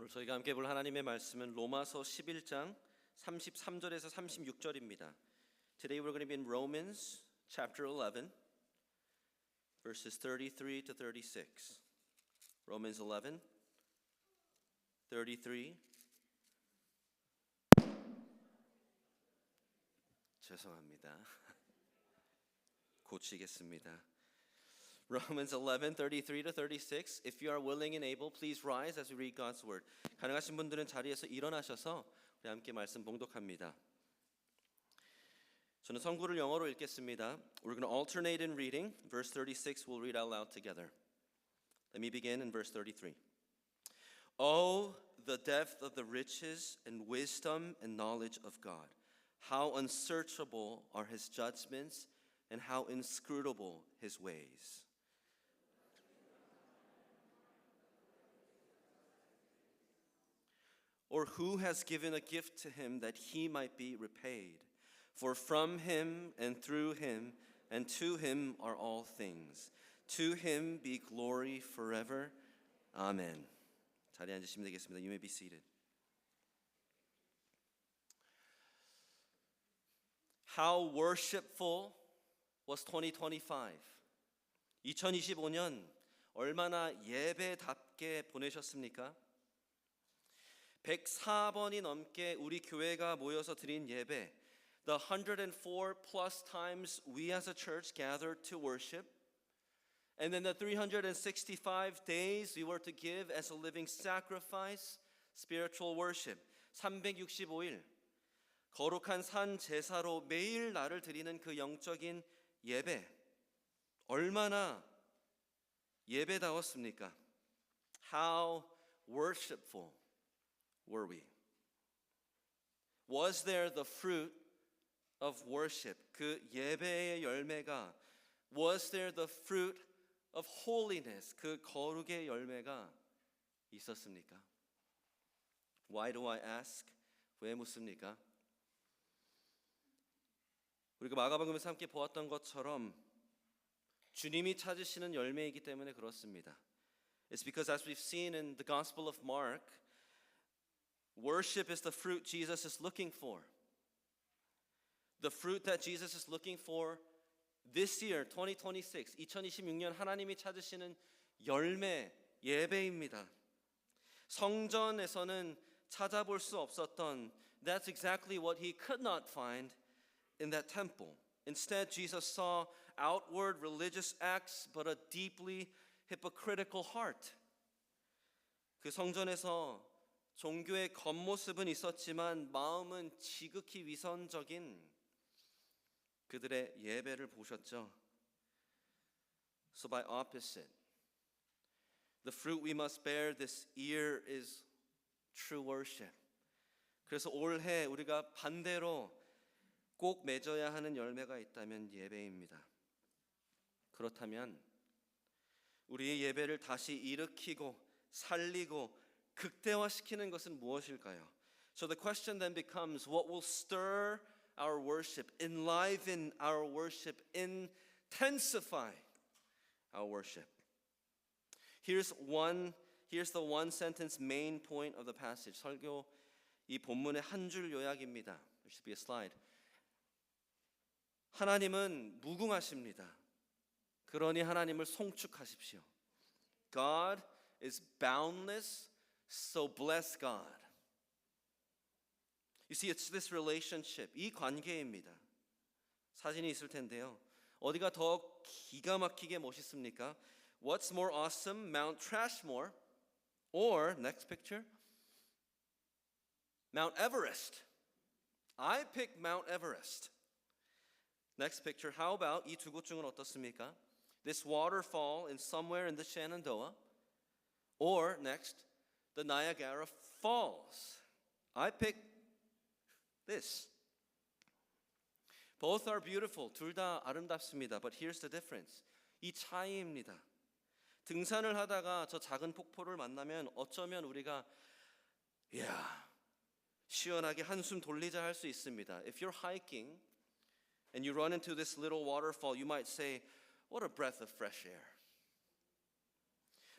오늘 저희가 함께 볼 하나님의 말씀은 로마서 11장 33절에서 36절입니다. Today we're going to be in Romans chapter 11 verses 33 to 36. Romans 11 33 죄송합니다. 고치겠습니다. Romans 11, 33 to 36. If you are willing and able, please rise as we read God's word. 가능하신 분들은 자리에서 일어나셔서 우리 함께 말씀 봉독합니다. 저는 성구를 영어로 읽겠습니다. We're going to alternate in reading. Verse 36 we'll read out loud together. Let me begin in verse 33. Oh, the depth of the riches and wisdom and knowledge of God. How unsearchable are his judgments and how inscrutable his ways. Or who has given a gift to him that he might be repaid? For from him and through him and to him are all things. To him be glory forever. Amen. 자리에 앉으시면 되겠습니다. You may be seated. How worshipful was 2025? 2025년 얼마나 예배답게 보내셨습니까? 104번이 넘게 우리 교회가 모여서 드린 예배, the 104 plus times we as a church gathered to worship, and then the 365 days we were to give as a living sacrifice, spiritual worship, 365일 거룩한 산 제사로 매일 나를 드리는 그 영적인 예배, 얼마나 예배다웠습니까? How worshipful were we? Was there the fruit of worship? 그 예배의 열매가 was there the fruit of holiness? 그 거룩의 열매가 있었습니까? Why do I ask? 왜 묻습니까? 우리가 마가복음에서 함께 보았던 것처럼 주님이 찾으시는 열매이기 때문에 그렇습니다. It's because as we've seen in the Gospel of Mark, worship is the fruit Jesus is looking for. The fruit that Jesus is looking for this year, 2026, 2026년 하나님이 찾으시는 열매, 예배입니다. 성전에서는 찾아볼 수 없었던 that's exactly what he could not find in that temple. Instead, Jesus saw outward religious acts but a deeply hypocritical heart. 그 성전에서 종교의 겉모습은 있었지만 마음은 지극히 위선적인 그들의 예배를 보셨죠. So by opposite, the fruit we must bear this year is true worship. 그래서 올해 우리가 반대로 꼭 맺어야 하는 열매가 있다면 예배입니다. 그렇다면 우리의 예배를 다시 일으키고 살리고 극대화시키는 것은 무엇일까요? So the question then becomes, what will stir our worship, enliven our worship, intensify our worship? Here's the one sentence main point of the passage. 설교 이 본문의 한 줄 요약입니다. There should be a slide. 하나님은 무궁하십니다. 그러니 하나님을 송축하십시오. God is boundless, so bless God. You see, it's this relationship, 이 관계입니다. 사진이 있을 텐데요. 어디가 더 기가 막히게 멋있습니까? What's more awesome, Mount Trashmore, or next picture, Mount Everest? I pick Mount Everest. Next picture, how about 이 두 곳 중은 어떻습니까? This waterfall in somewhere in the Shenandoah, or next, the Niagara Falls. I pick this. Both are beautiful. 둘 다 아름답습니다. But here's the difference. 이 차이입니다. 등산을 하다가 저 작은 폭포를 만나면 어쩌면 우리가 이야, 시원하게 한숨 돌리자 할 수 있습니다. If you're hiking and you run into this little waterfall, you might say, what a breath of fresh air.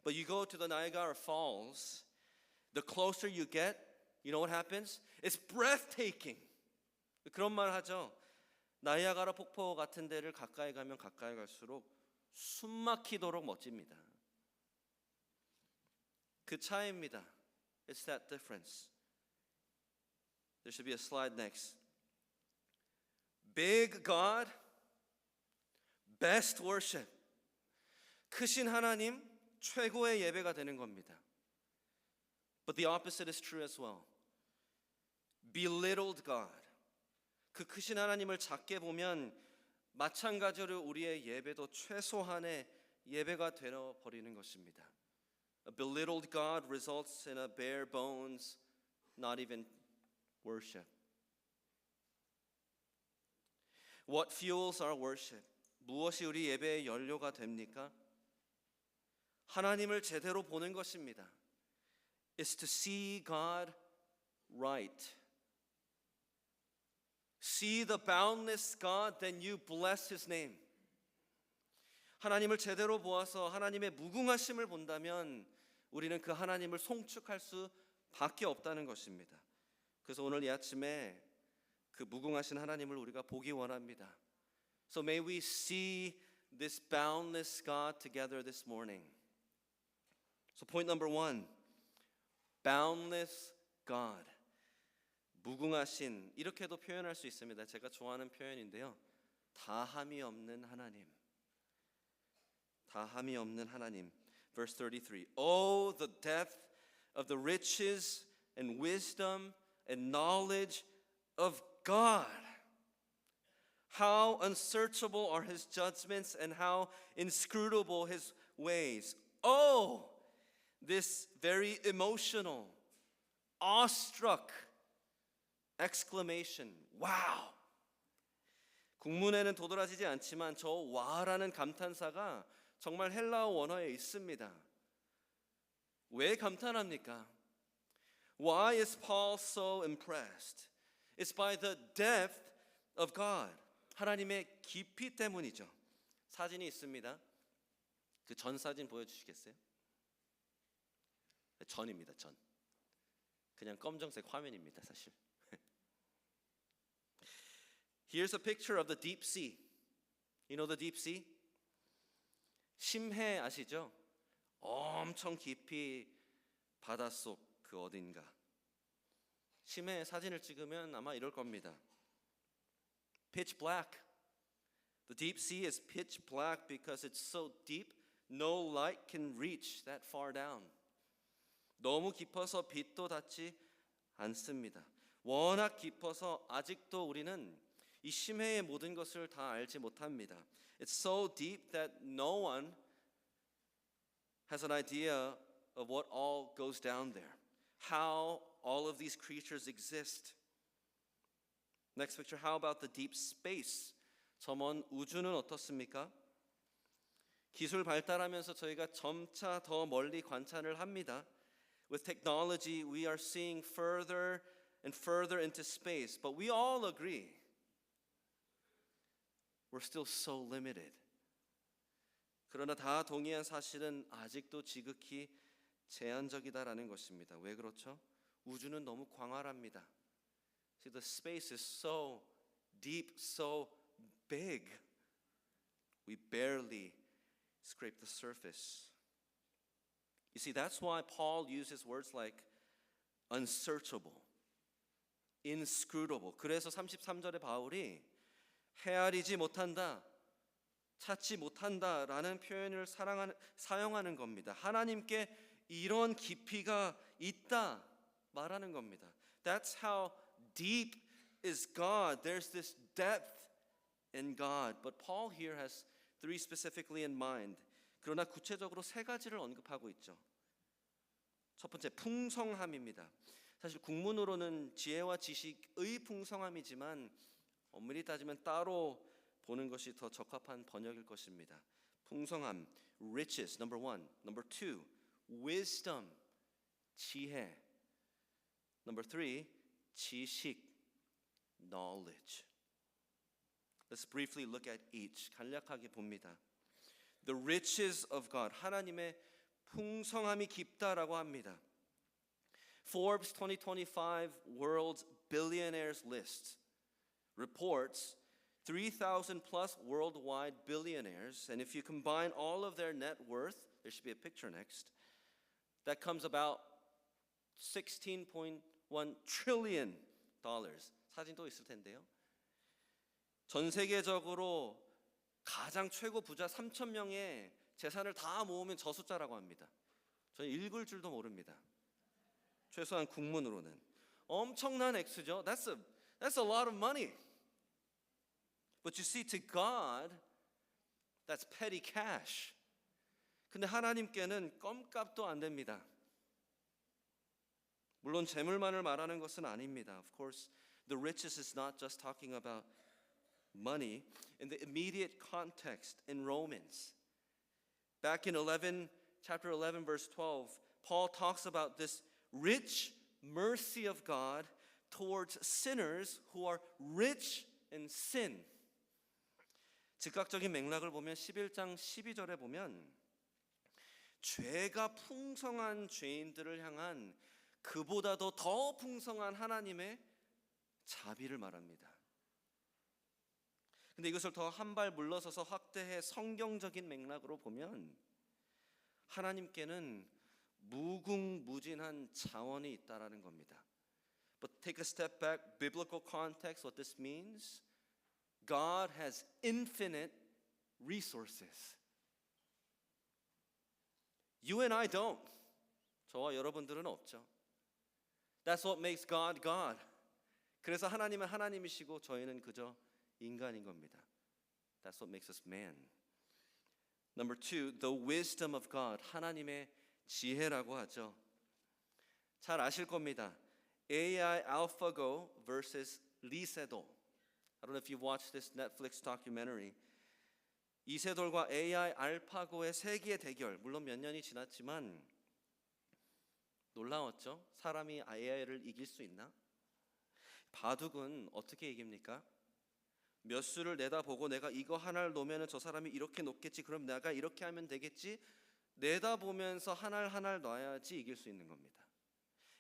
But you go to the Niagara Falls The closer you get, you know what happens? It's breathtaking. 그런 말 하죠. 나이아가라 폭포 같은 데를 가까이 가면 가까이 갈수록 숨막히도록 멋집니다. 그 차이입니다. It's that difference. There should be a slide next. Big God, best worship. 크신 하나님, 최고의 예배가 되는 겁니다. But the opposite is true as well. Belittled God. 그 크신 하나님을 작게 보면 마찬가지로 우리의 예배도 최소한의 예배가 되어 버리는 것입니다. A belittled God results in a bare bones, not even worship. What fuels our worship? 무엇이 우리 예배의 연료가 됩니까? 하나님을 제대로 보는 것입니다. It's to see God right. See the boundless God, then you bless His name. 하나님을 제대로 보아서 하나님의 무궁하심을 본다면 우리는 그 하나님을 송축할 수밖에 없다는 것입니다. 그래서 오늘 이 아침에 그 무궁하신 하나님을 우리가 보기 원합니다. So may we see this boundless God together this morning. So point number 1, boundless God. 무궁하신, 이렇게도 표현할 수 있습니다. 제가 좋아하는 표현인데요. 다함이 없는 하나님. 다함이 없는 하나님. Verse 33. Oh, the depth of the riches and wisdom and knowledge of God. How unsearchable are His judgments and how inscrutable His ways. Oh, this very emotional, awestruck exclamation. Wow. 국문에는 도드라지지 않지만 저 와라는 감탄사가 정말 헬라어 원어에 있습니다. 왜 감탄합니까? Why is Paul so impressed? It's by the depth of God. 하나님의 깊이 때문이죠. 사진이 있습니다. 그 전 사진 보여주시겠어요? 전입니다. 전. 그냥 검정색 화면입니다. 사실. Here's a picture of the deep sea. You know the deep sea? 심해 아시죠? 엄청 깊이 바닷속 그 어딘가. 심해 사진을 찍으면 아마 이럴 겁니다. Pitch black. The deep sea is pitch black because it's so deep, no light can reach that far down. 너무 깊어서 빛도 닿지 않습니다. 워낙 깊어서 아직도 우리는 이 심해의 모든 것을 다 알지 못합니다. It's so deep that no one has an idea of what all goes down there. How all of these creatures exist. Next picture, how about the deep space? 저 먼 우주는 어떻습니까? 기술 발달하면서 저희가 점차 더 멀리 관찰을 합니다. With technology, we are seeing further and further into space, but we all agree we're still so limited. 그러나 다 동의한 사실은 아직도 지극히 제한적이다라는 것입니다. 왜 그렇죠? 우주는 너무 광활합니다. See, the space is so deep, so big. We barely scrape the surface. You see, that's why Paul uses words like unsearchable, inscrutable. 그래서 33절에 바울이 헤아리지 못한다, 찾지 못한다라는 표현을 사용하는 겁니다. 하나님께 이런 깊이가 있다 말하는 겁니다. That's how deep is God. There's this depth in God. But Paul here has three specifically in mind. 그러나 구체적으로 세 가지를 언급하고 있죠. 첫 번째, 풍성함입니다. 사실 국문으로는 지혜와 지식의 풍성함이지만 엄밀히 따지면 따로 보는 것이 더 적합한 번역일 것입니다. 풍성함, riches, number one. Number two, wisdom, 지혜. Number three, 지식, knowledge. Let's briefly look at each. 간략하게 봅니다. The riches of God, 하나님의 풍성함이 깊다라고 합니다. Forbes 2025 World's Billionaires List reports 3,000 plus worldwide billionaires, and if you combine all of their net worth, there should be a picture next, that comes about $16.1 trillion. 사진도 있을 텐데요. 전 세계적으로 가장 최고 부자 3,000명의 재산을 다 모으면 저 숫자라고 합니다. 저는 읽을 줄도 모릅니다. 최소한 국문으로는 엄청난 액수죠. That's a lot of money. But you see, to God, that's petty cash. 근데 하나님께는 껌값도 안 됩니다. 물론 재물만을 말하는 것은 아닙니다. Of course, the riches is not just talking about money. In the immediate context in Romans, back in chapter 11, verse 12, Paul talks about this rich mercy of God towards sinners who are rich in sin. 즉각적인 맥락을 보면 11장 12절에 보면 죄가 풍성한 죄인들을 향한 그보다도 더 풍성한 하나님의 자비를 말합니다. 근데 이것을 더 한 발 물러서서 확대해 성경적인 맥락으로 보면 하나님께는 무궁무진한 자원이 있다라는 겁니다. But take a step back, biblical context, what this means, God has infinite resources. You and I don't. 저와 여러분들은 없죠. That's what makes God God. 그래서 하나님은 하나님이시고 저희는 그저 인간인 겁니다. That's what makes us man. Number two, the wisdom of God. 하나님의 지혜라고 하죠. 잘 아실 겁니다. AI AlphaGo versus 리세돌. I don't know if you've watched this Netflix documentary. 이세돌과 AI 알파고의 세기의 대결. 물론 몇 년이 지났지만 놀라웠죠? 사람이 AI를 이길 수 있나? 바둑은 어떻게 이깁니까? 몇 수를 내다보고 내가 이거 하나를 놓으면 저 사람이 이렇게 놓겠지. 그럼 내가 이렇게 하면 되겠지. 내다보면서 하나를 놔야지 이길 수 있는 겁니다.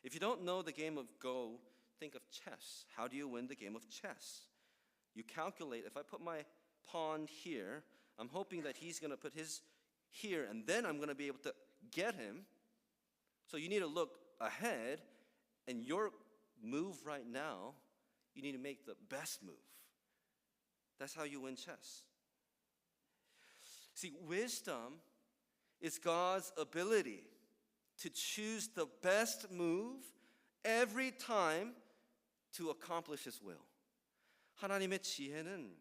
If you don't know the game of Go, think of chess. How do you win the game of chess? You calculate, if I put my pawn here, I'm hoping that he's going to put his here, and then I'm going to be able to get him. So you need to look ahead, and your move right now, you need to make the best move. That's how you win chess. See, wisdom is God's ability to choose the best move every time to accomplish His will. 하나님의 지혜는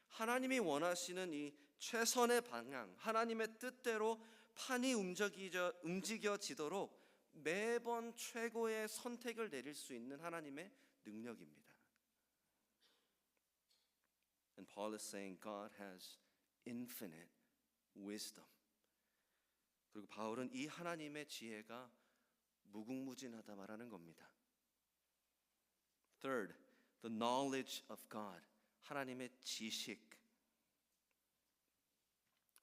하나님이 원하시는 이 최선의 방향, 하나님의 뜻대로 판이 움직여지도록 매번 최고의 선택을 내릴 수 있는 하나님의 능력입니다. And Paul is saying God has infinite wisdom. 그리고 바울은 이 하나님의 지혜가 무궁무진하다 말하는 겁니다. Third, the knowledge of God. 하나님의 지식.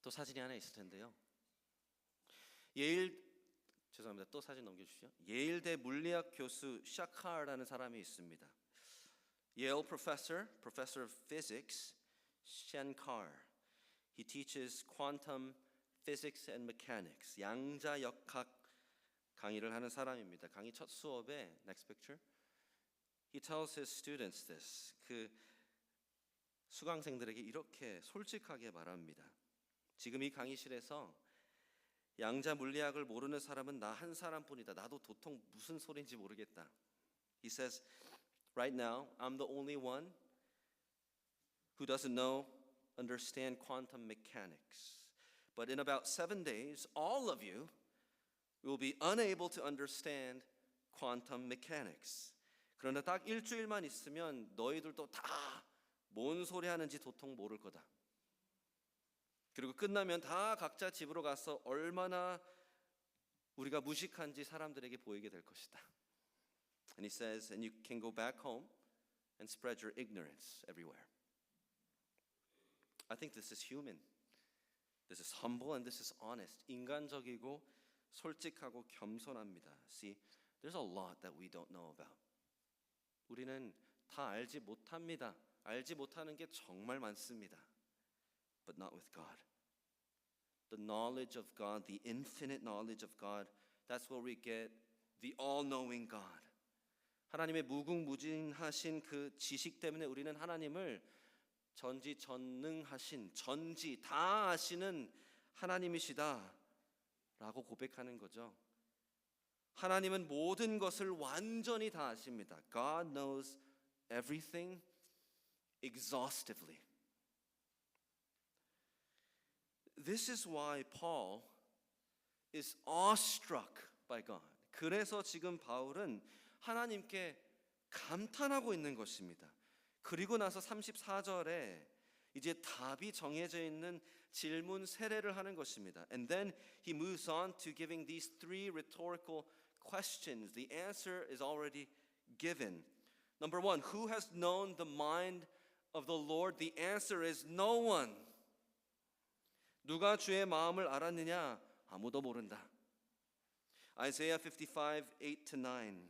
또 사진이 하나 있을 텐데요. 죄송합니다. 또 사진 넘겨주시죠. 예일대 물리학 교수 샤카라는 사람이 있습니다. Yale professor of physics, Shankar. He teaches quantum physics and mechanics. 양자역학 강의를 하는 사람입니다. 강의 첫 수업에 next picture. He tells his students this. 그 수강생들에게 이렇게 솔직하게 말합니다. 지금 이 강의실에서 양자 물리학을 모르는 사람은 나 한 사람뿐이다. 나도 도통 무슨 소리인지 모르겠다. He says, right now, I'm the only one who doesn't understand quantum mechanics. But in about 7 days, all of you will be unable to understand quantum mechanics. 그러나 딱 일주일만 있으면 너희들도 다 뭔 소리 하는지 도통 모를 거다. 그리고 끝나면 다 각자 집으로 가서 얼마나 우리가 무식한지 사람들에게 보이게 될 것이다. And he says, and you can go back home and spread your ignorance everywhere. I think this is human. This is humble and this is honest. 인간적이고 솔직하고 겸손합니다. See, There's a lot that we don't know about. 우리는 다 알지 못합니다. 알지 못하는 게 정말 많습니다. But not with God. The knowledge of God, the infinite knowledge of God, that's where we get the all-knowing God. 하나님의 무궁무진하신 그 지식 때문에 우리는 하나님을 전지전능하신, 전지 다 아시는 하나님이시다 라고 고백하는 거죠. 하나님은 모든 것을 완전히 다 아십니다. God knows everything exhaustively. This is why Paul is awestruck by God. 그래서 지금 바울은 하나님께 감탄하고 있는 것입니다. 그리고 나서 34절에 이제 답이 정해져 있는 질문 세례를 하는 것입니다. And then he moves on to giving these three rhetorical questions. The answer is already given. Number one, who has known the mind of the Lord? The answer is no one. 누가 주의 마음을 알았느냐? 아무도 모른다. Isaiah 55, 8-9.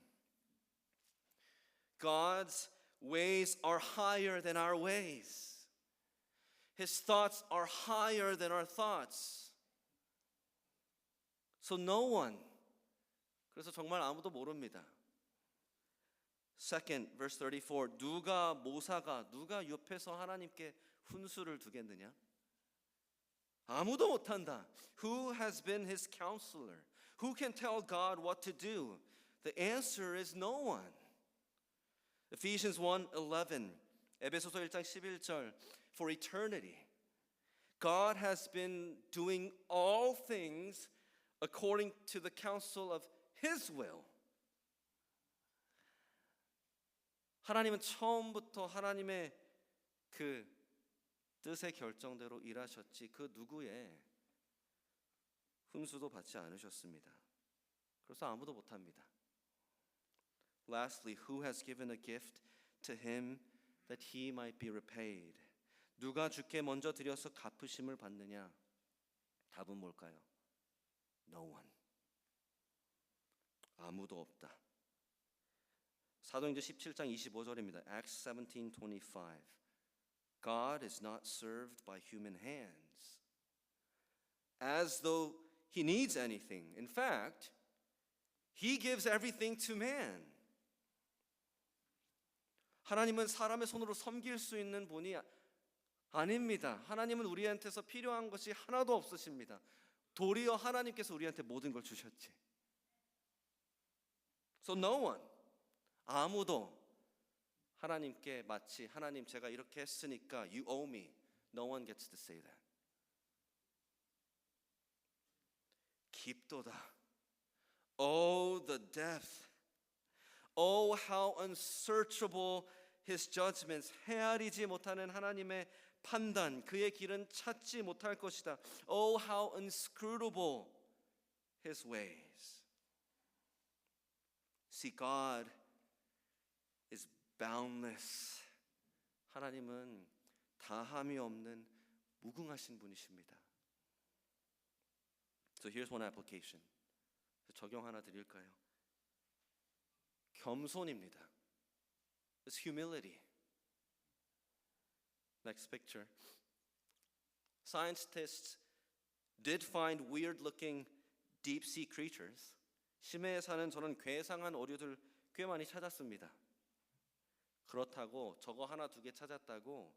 God's ways are higher than our ways. His thoughts are higher than our thoughts. So no one. 그래서 정말 아무도 모릅니다. Second, verse 34. 누가 모사가, 누가 옆에서 하나님께 훈수를 두겠느냐? 아무도 못한다. Who has been his counselor? Who can tell God what to do? The answer is no one. Ephesians 1:11. 에베소서 1장 11절. For eternity, God has been doing all things according to the counsel of His will. 하나님은 처음부터 하나님의 그 뜻의 결정대로 일하셨지 그 누구의 훈수도 받지 않으셨습니다. 그래서 아무도 못합니다. Lastly, who has given a gift to him that he might be repaid? 누가 주께 먼저 드려서 갚으심을 받느냐? 답은 뭘까요? No one. 아무도 없다. 사도행전 17장 25절입니다. Acts 17:25. God is not served by human hands, as though he needs anything. In fact, he gives everything to man. 하나님은 사람의 손으로 섬길 수 있는 분이 아닙니다. 하나님은 우리한테서 필요한 것이 하나도 없으십니다. 도리어 하나님께서 우리한테 모든 걸 주셨지. So no one, 아무도 하나님께 마치 하나님 제가 이렇게 했으니까 you owe me. No one gets to say that. 깊도다. Oh, the depth. Oh, how unsearchable his judgments. 헤아리지 못하는 하나님의 판단, 그의 길은 찾지 못할 것이다. Oh, how inscrutable his ways. See, God is boundless. 하나님은 다함이 없는 무궁하신 분이십니다. So here's one application. 적용 하나 드릴까요? 겸손입니다. It's humility. Next picture. Scientists did find weird-looking deep-sea creatures. 심해에 사는 저는 괴상한 어류들 꽤 많이 찾았습니다. 그렇다고 저거 하나 두 개 찾았다고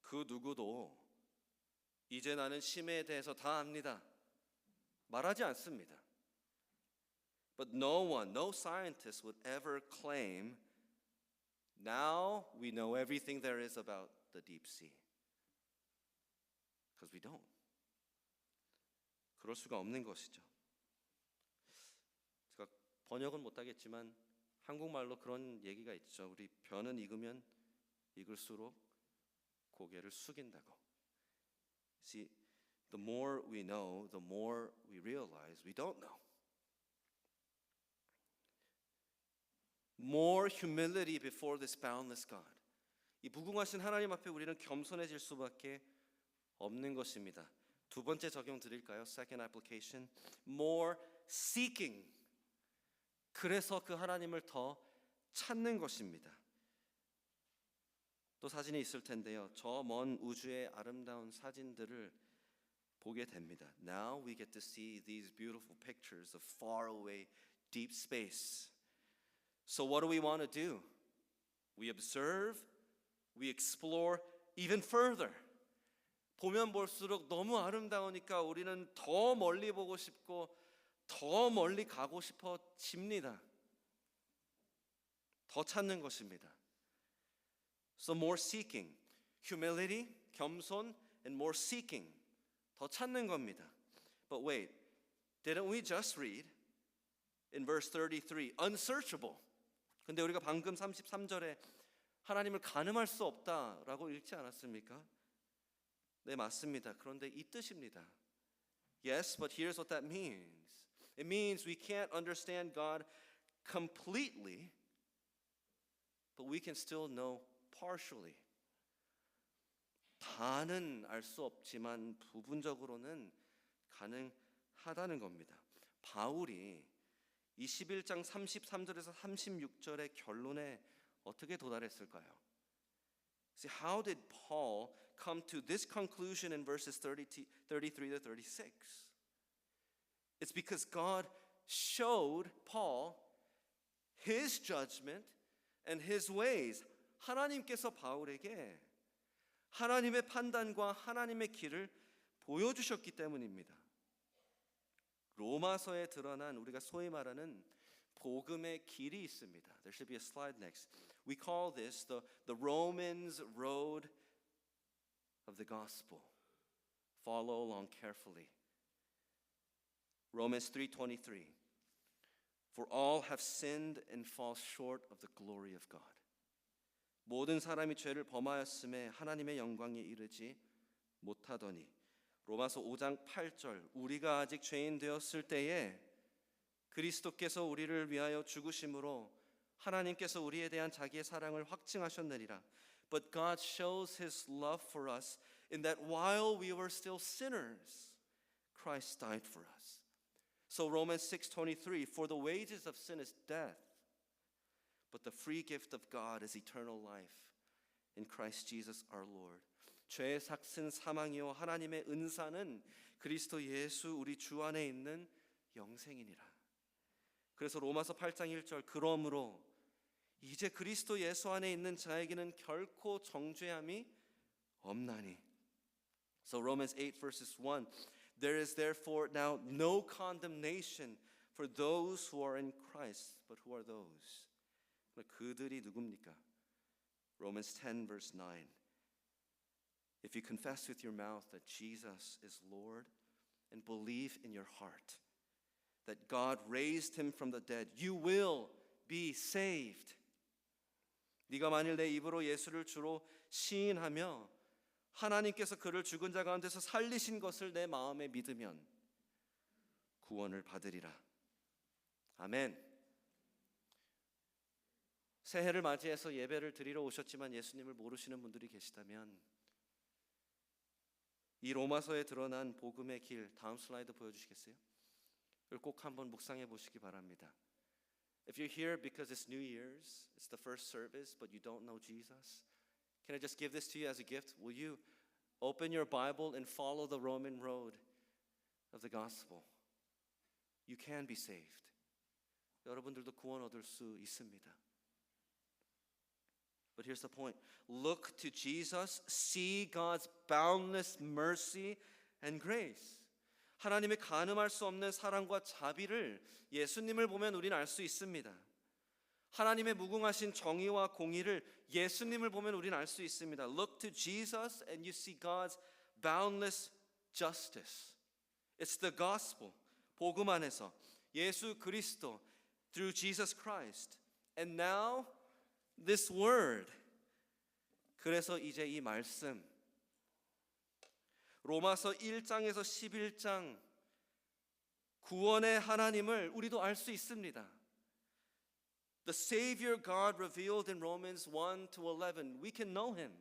그 누구도 이제 나는 심해에 대해서 다 압니다. 말하지 않습니다. But no one, no scientist would ever claim, now we know everything there is about the deep sea. Because we don't. 그럴 수가 없는 것이죠. 제가 번역은 못하겠지만 한국말로 그런 얘기가 있죠. 우리 벼는 익으면 익을수록 고개를 숙인다고. See, the more we know, the more we realize we don't know. More humility before this boundless God. 이 무궁하신 하나님 앞에 우리는 겸손해질 수밖에 없는 것입니다. 두 번째 적용 드릴까요? Second application. More seeking. 그래서 그 하나님을 더 찾는 것입니다. 또 사진이 있을 텐데요. 저 먼 우주의 아름다운 사진들을 보게 됩니다. Now we get to see these beautiful pictures of far away deep space. So what do we want to do? We observe, we explore even further. 보면 볼수록 너무 아름다우니까 우리는 더 멀리 보고 싶고 더 멀리 가고 싶어집니다. 더 찾는 것입니다. So more seeking, humility, 겸손, and more seeking. 더 찾는 겁니다. But wait, didn't we just read in verse 33, unsearchable? 근데 우리가 방금 33절에 하나님을 가늠할 수 없다라고 읽지 않았습니까? 네, 맞습니다. 그런데 이 뜻입니다. Yes, but here's what that means. It means we can't understand God completely, but we can still know partially. 다는 알 수 없지만 부분적으로는 가능하다는 겁니다. 바울이 21장 33절에서 36절의 결론에 어떻게 도달했을까요? See, how did Paul come to this conclusion in verses 33 to 36? It's because God showed Paul his judgment and his ways. 하나님께서 바울에게 하나님의 판단과 하나님의 길을 보여주셨기 때문입니다. 로마서에 드러난 우리가 소위 말하는 복음의 길이 있습니다. There should be a slide next. We call this the Romans road of the gospel. Follow along carefully. Romans 3:23. For all have sinned and fall short of the glory of God. 모든 사람이 죄를 범하였음에 하나님의 영광에 이르지 못하더니. 로마서 5장 8절. 우리가 아직 죄인 되었을 때에 그리스도께서 우리를 위하여 죽으심으로 하나님께서 우리에 대한 자기의 사랑을 확증하셨느니라. But God shows his love for us in that while we were still sinners, Christ died for us. So Romans 6:23, for the wages of sin is death, but the free gift of God is eternal life in Christ Jesus our Lord. 죄의 삭은 사망이요 하나님의 은사는 그리스도 예수 우리 주 안에 있는 영생이니라. 그래서 로마서 8장 1절 그러므로 이제 그리스도 예수 안에 있는 자에게는 결코 정죄함이 없나니. So Romans 8 verses 1, there is therefore now no condemnation for those who are in Christ. But who are those? 그들이 누굽니까? Romans 10 verse 9. If you confess with your mouth that Jesus is Lord and believe in your heart that God raised him from the dead, you will be saved. 네가 만일 내 입으로 예수를 주로 시인하며 하나님께서 그를 죽은 자 가운데서 살리신 것을 내 마음에 믿으면 구원을 받으리라. 아멘. 새해를 맞이해서 예배를 드리러 오셨지만 예수님을 모르시는 분들이 계시다면 이 로마서에 드러난 복음의 길, 다음 슬라이드 보여주시겠어요? 이걸 꼭 한번 묵상해 보시기 바랍니다. If you're here because it's New Year's, it's the first service, but you don't know Jesus, can I just give this to you as a gift? Will you open your Bible and follow the Roman road of the gospel? You can be saved. 여러분들도 구원 얻을 수 있습니다. But here's the point. Look to Jesus, see God's boundless mercy and grace. 하나님의 가늠할 수 없는 사랑과 자비를 예수님을 보면 우리는 알 수 있습니다. 하나님의 무궁하신 정의와 공의를 예수님을 보면 우리는 알 수 있습니다. Look to Jesus and you see God's boundless justice. It's the gospel. 복음 안에서 예수 그리스도 through Jesus Christ. And now this word. 그래서 이제 이 말씀 로마서 1장에서 11장 구원의 하나님을 우리도 알 수 있습니다. The Savior God revealed in Romans 1 to 11. We can know him.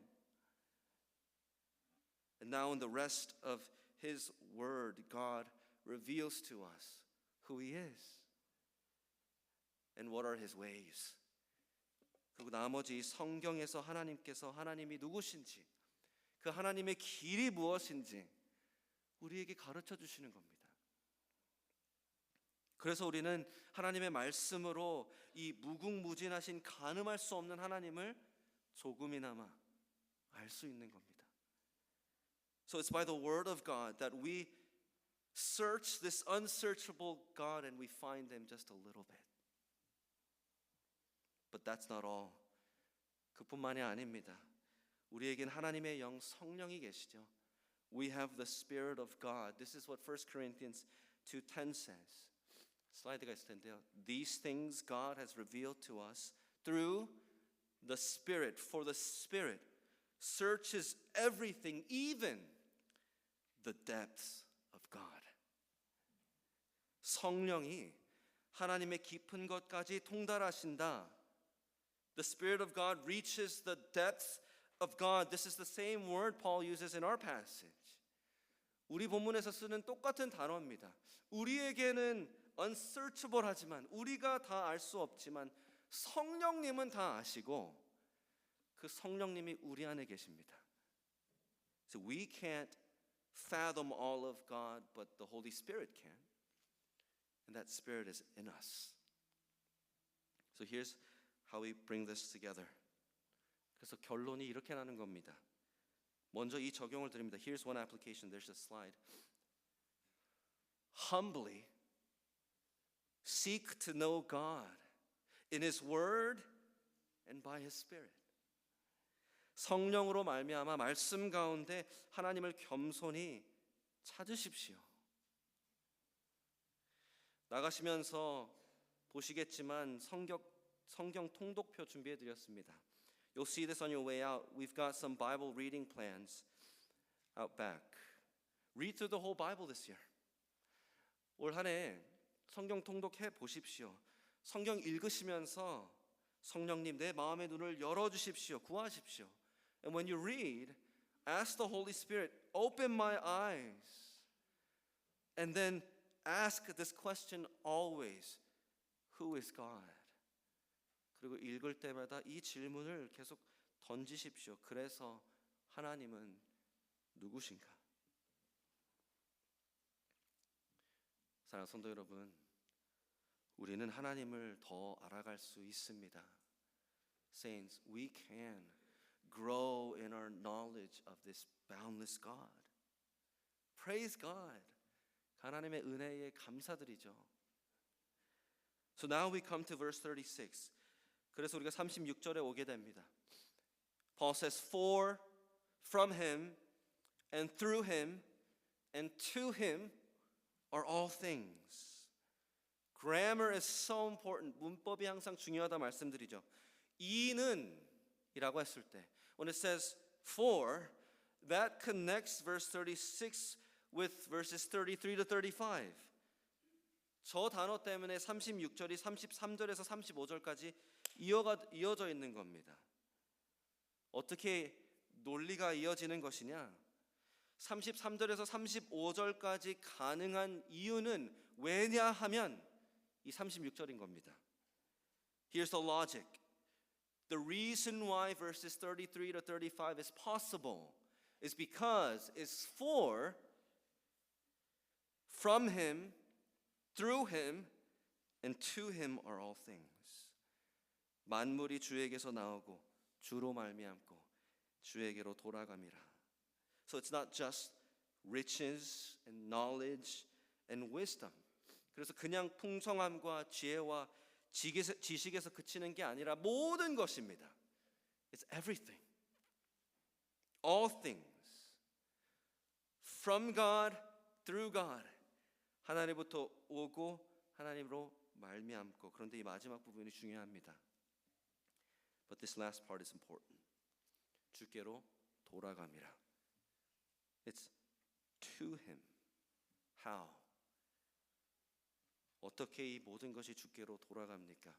And now in the rest of his word, God reveals to us who he is. and what are his ways. 그리고 나머지 성경에서 하나님께서 하나님이 누구신지, 그 하나님의 길이 무엇인지 우리에게 가르쳐 주시는 겁니다. 그래서 우리는 하나님의 말씀으로 이 무궁무진하신 가늠할 수 없는 하나님을 조금이나마 알 수 있는 겁니다. So it's by the word of God that we search this unsearchable God and we find him just a little bit. But that's not all. 그뿐만이 아닙니다. 우리에겐 하나님의 영 성령이 계시죠. We have the Spirit of God. This is what 1 Corinthians 2:10 says. 슬라이드가 있을 텐데요. These things God has revealed to us through the Spirit. For the Spirit searches everything, even the depths of God. 성령이 하나님의 깊은 것까지 통달하신다. The Spirit of God reaches the depths of God. This is the same word Paul uses in our passage. 우리 본문에서 쓰는 똑같은 단어입니다. 우리에게는 unsearchable 하지만, 우리가 다 알 수 없지만 성령님은 다 아시고 그 성령님이 우리 안에 계십니다. So we can't fathom all of God, but the Holy Spirit can. And that Spirit is in us. So here's how we bring this together. 그래서 결론이 이렇게 나는 겁니다. 먼저 이 적용을 드립니다. Here's one application. There's a slide. Humbly seek to know God in His Word and by His Spirit. 성령으로 말미암아 말씀 가운데 하나님을 겸손히 찾으십시오. 나가시면서 보시겠지만 성경 통독표 준비해 드렸습니다. You'll see this on your way out. We've got some Bible reading plans out back. Read through the whole Bible this year. 올 한 해 성경 통독해 보십시오. 성경 읽으시면서 성령님 내 마음의 눈을 열어주십시오. 구하십시오. And when you read, ask the Holy Spirit, open my eyes. And then ask this question always, who is God? 그리고 읽을 때마다 이 질문을 계속 던지십시오. 그래서 하나님은 누구신가? 사랑하는 성도 여러분, 우리는 하나님을 더 알아갈 수 있습니다. Saints, we can grow in our knowledge of this boundless God. Praise God. 하나님의 은혜에 감사드리죠. So now we come to verse 36. 그래서 우리가 36절에 오게 됩니다. Paul says, For from him and through him and to him are all things. Grammar is so important. 문법이 항상 중요하다 말씀드리죠. 이는 이라고 했을 때 when it says for, that connects verse 36 with verses 33 to 35. 저 단어 때문에 36절이 33절에서 35절까지 이어져 있는 겁니다. 어떻게 논리가 이어지는 것이냐? 33절에서 35절까지 가능한 이유는 왜냐하면 이 36절인 겁니다. Here's the logic. The reason why verses 33 to 35 is possible is because it's for, from him, through him, and to him are all things. 만물이 주에게서 나오고 주로 말미암고 주에게로 돌아감이라. So it's not just riches and knowledge and wisdom. 그래서 그냥 풍성함과 지혜와 지식에서 그치는 게 아니라 모든 것입니다. It's everything. All things. From God, through God. 하나님부터 오고 하나님으로 말미암고. 그런데 이 마지막 부분이 중요합니다. But this last part is important. 주께로 돌아감이라. It's to him. How? 어떻게 이 모든 것이 주께로 돌아갑니까?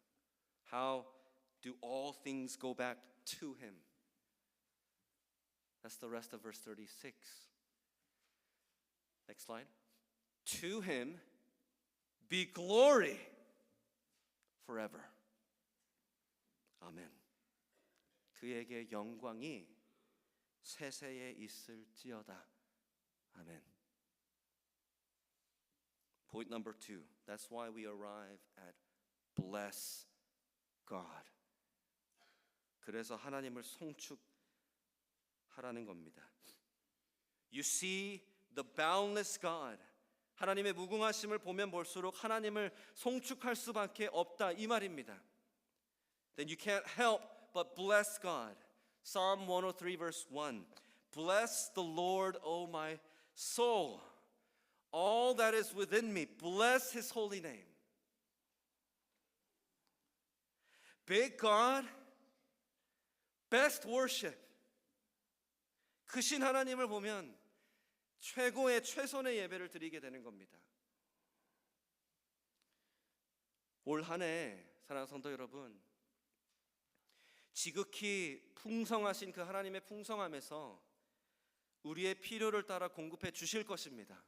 How do all things go back to him? That's the rest of verse 36. Next slide. To him be glory forever. 아멘. 그에게 영광이 세세에 있을지어다. 아멘. Point number 2. That's why we arrive at bless God. 그래서 하나님을 송축하라는 겁니다. You see the boundless God. 하나님의 무궁하심을 보면 볼수록 하나님을 송축할 수밖에 없다 이 말입니다. Then you can't help but bless God. Psalm 103 verse 1. Bless the Lord, O my soul. All that is within me, bless his holy name. Big God, best worship. 크신 하나님을 보면 최고의 최선의 예배를 드리게 되는 겁니다. 올 한 해 사랑하는 성도 여러분, 지극히 풍성하신 그 하나님의 풍성함에서 우리의 필요를 따라 공급해 주실 것입니다.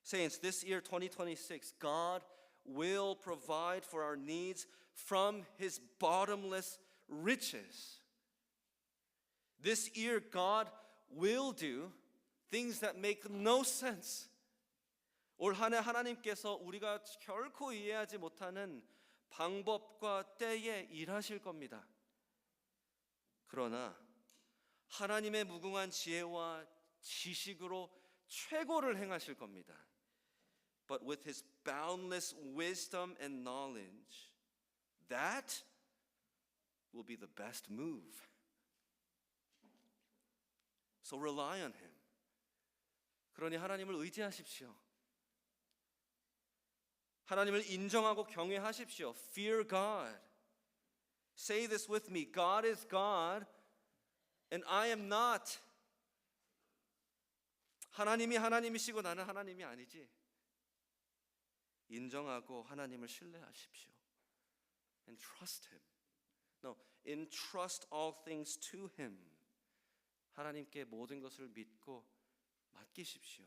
Saints, this year 2026, God will provide for our needs from his bottomless riches. This year God will do things that make no sense. 올 한 해 하나님께서 우리가 결코 이해하지 못하는 방법과 때에 일하실 겁니다. 그러나 하나님의 무궁한 지혜와 지식으로 최고를 행하실 겁니다. But with his boundless wisdom and knowledge, that will be the best move. So rely on him. 그러니 하나님을 의지하십시오. 하나님을 인정하고 경외하십시오. Fear God. Say this with me. God is God and I am not. 하나님이 하나님이시고 나는 하나님이 아니지. 인정하고 하나님을 신뢰하십시오. And trust him. No, entrust all things to him. 하나님께 모든 것을 믿고 맡기십시오.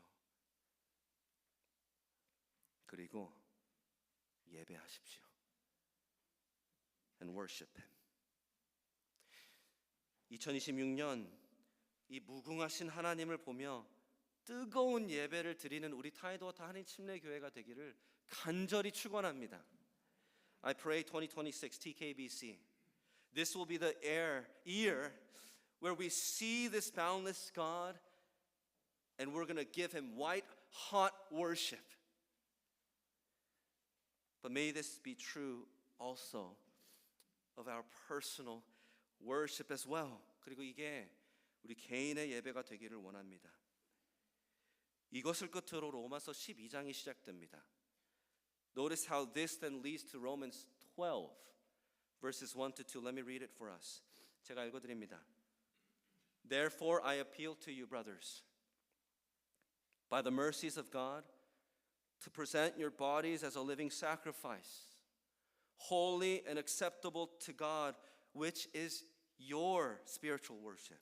그리고 예배하십시오. And worship him. 2026년 이 무궁하신 하나님을 보며 뜨거운 예배를 드리는 우리 타이도어타 한인 침례교회가 되기를 간절히 축원합니다. I pray 2026 TKBC. This will be the year where we see this boundless God and we're going to give him white hot worship. But may this be true also of our personal worship as well. 그리고 이게 우리 개인의 예배가 되기를 원합니다. 이것을 끝으로 로마서 12장이 시작됩니다. Notice how this then leads to Romans 12 verses 1 to 2. Let me read it for us. 제가 읽어드립니다. Therefore I appeal to you, brothers, by the mercies of God, to present your bodies as a living sacrifice, holy and acceptable to God, which is your spiritual worship.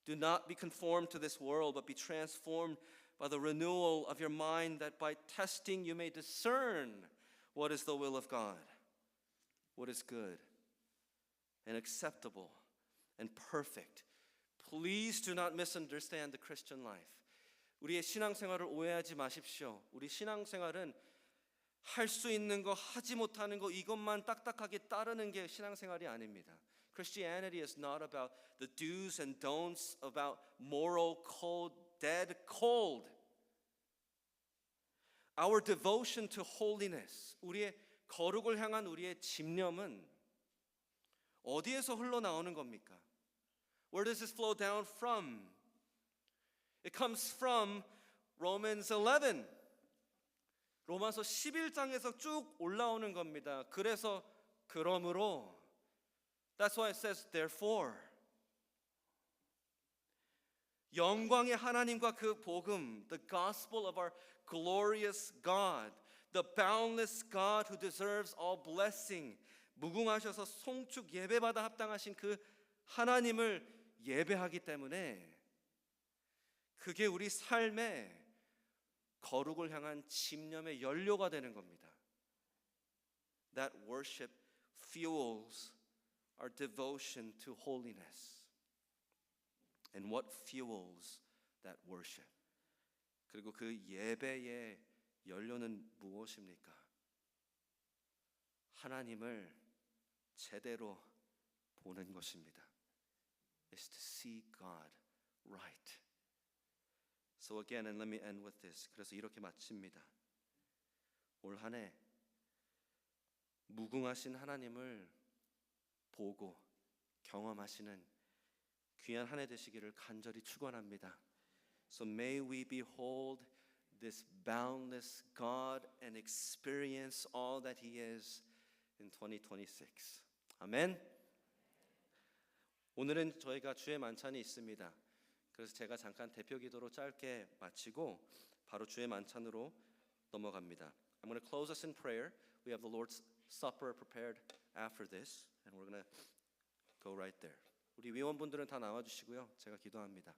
Do not be conformed to this world, but be transformed by the renewal of your mind, that by testing you may discern what is the will of God, what is good and acceptable and perfect. Please do not misunderstand the Christian life. 우리의 신앙생활을 오해하지 마십시오. 우리 신앙생활은 할 수 있는 거, 하지 못하는 거 이것만 딱딱하게 따르는 게 신앙생활이 아닙니다. Christianity is not about the do's and don'ts, about moral code, dead cold. Our devotion to holiness, 우리의 거룩을 향한 우리의 집념은 어디에서 흘러나오는 겁니까? Where does this flow down from? It comes from Romans 11. 로마서 11장에서 쭉 올라오는 겁니다. 그래서 그러므로 That's why it says therefore. 영광의 하나님과 그 복음, the gospel of our glorious God, the boundless God who deserves all blessing, 무궁하셔서 송축 예배받아 합당하신 그 하나님을 예배하기 때문에 그게 우리 삶의 거룩을 향한 집념의 연료가 되는 겁니다. That worship fuels our devotion to holiness. And what fuels that worship? 그리고 그 예배의 연료는 무엇입니까? 하나님을 제대로 보는 것입니다. Is to see God right. So again, and let me end with this. 그래서 이렇게 마칩니다. 올 한 해 무궁하신 하나님을 보고 경험하시는 귀한 한 해 되시기를 간절히 축원합니다. So may we behold this boundless God and experience all that He is in 2026. 아멘. 오늘은 저희가 주의 만찬이 있습니다. 그래서 제가 잠깐 대표 기도로 짧게 마치고 바로 주의 만찬으로 넘어갑니다. I'm going to close us in prayer. We have the Lord's Supper prepared after this, and we're going to go right there. 우리 위원분들은 다 나와 주시고요. 제가 기도합니다.